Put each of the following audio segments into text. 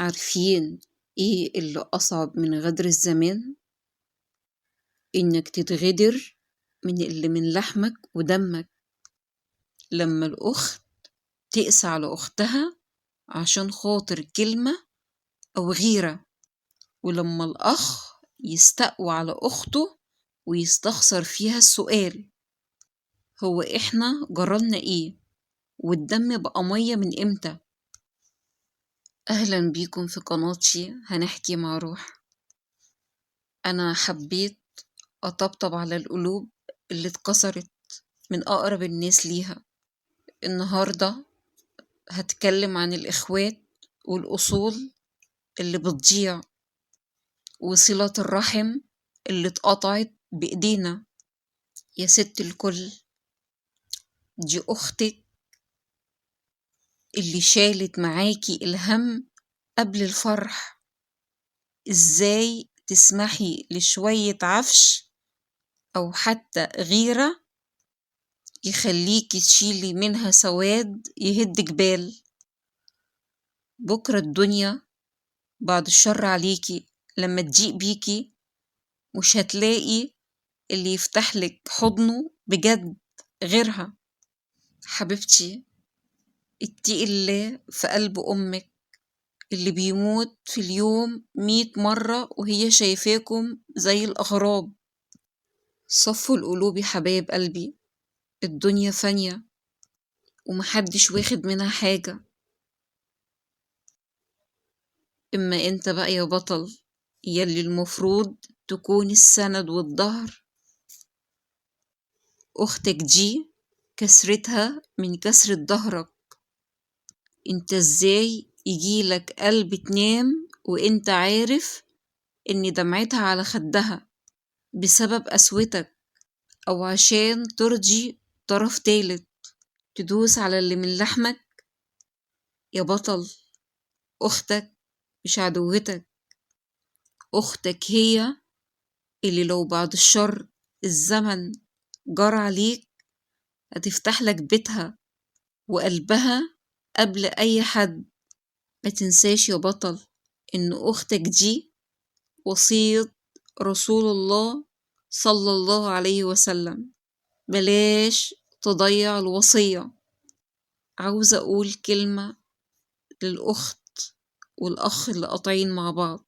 عارفين ايه اللي أصعب من غدر الزمان؟ إنك تتغدر من اللي من لحمك ودمك. لما الأخت تقسى على أختها عشان خاطر كلمة أو غيرة، ولما الأخ يستقوى على أخته ويستخسر فيها السؤال: هو إحنا جرالنا إيه؟ والدم بقى مية من إمتى؟ أهلا بيكم في قناتي هنحكي مع روح. أنا حبيت أطبطب على القلوب اللي اتكسرت من أقرب الناس ليها. النهاردة هتكلم عن الإخوات والأصول اللي بتضيع، وصلة الرحم اللي اتقطعت بإيدينا. يا ست الكل، دي أختك اللي شالت معاكي الهم قبل الفرح. إزاي تسمحي لشوية عفش أو حتى غيرة يخليكي تشيلي منها سواد يهد جبال؟ بكرة الدنيا بعد الشر عليكي لما تضيق بيكي مش هتلاقي اللي يفتحلك حضنه بجد غيرها. حبيبتي، اتقي الله في قلب أمك اللي بيموت في اليوم 100 مرة وهي شايفاكم زي الأغراب. صفوا القلوب يا حبايب قلبي، الدنيا فانية ومحدش واخد منها حاجة. إما أنت بقى يا بطل يلي المفروض تكون السند والظهر. أختك دي كسرتها من كسرة ظهرك. انت ازاي يجيلك قلب تنام وانت عارف ان دمعتها على خدها بسبب قسوتك، او عشان ترضي طرف تالت تدوس على اللي من لحمك؟ يا بطل، اختك مش عدوتك. اختك هي اللي لو بعد الشر الزمن جرى عليك هتفتح لك بيتها وقلبها قبل اي حد. ما تنساش يا بطل ان اختك دي وصية رسول الله صلى الله عليه وسلم. بلاش تضيع الوصية. عاوزة اقول كلمة للاخت والاخ اللي قاطعين مع بعض: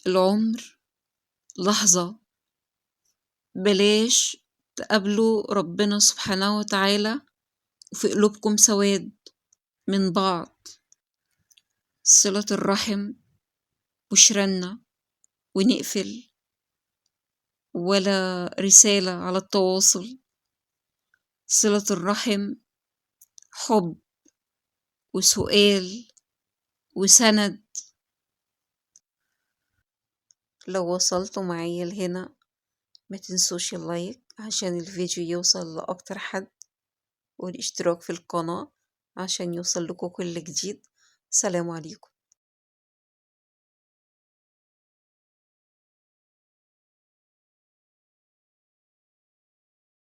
العمر لحظة. بلاش تقابلوا ربنا سبحانه وتعالى وفي قلوبكم سواد من بعض. صلة الرحم مش رنة ونقفل ولا رسالة على التواصل. صلة الرحم حب وسؤال وسند. لو وصلتوا معايا لهنا ما تنسوش اللايك عشان الفيديو يوصل لأكتر حد، والاشتراك في القناة عشان يوصل لكم كل جديد. سلام عليكم.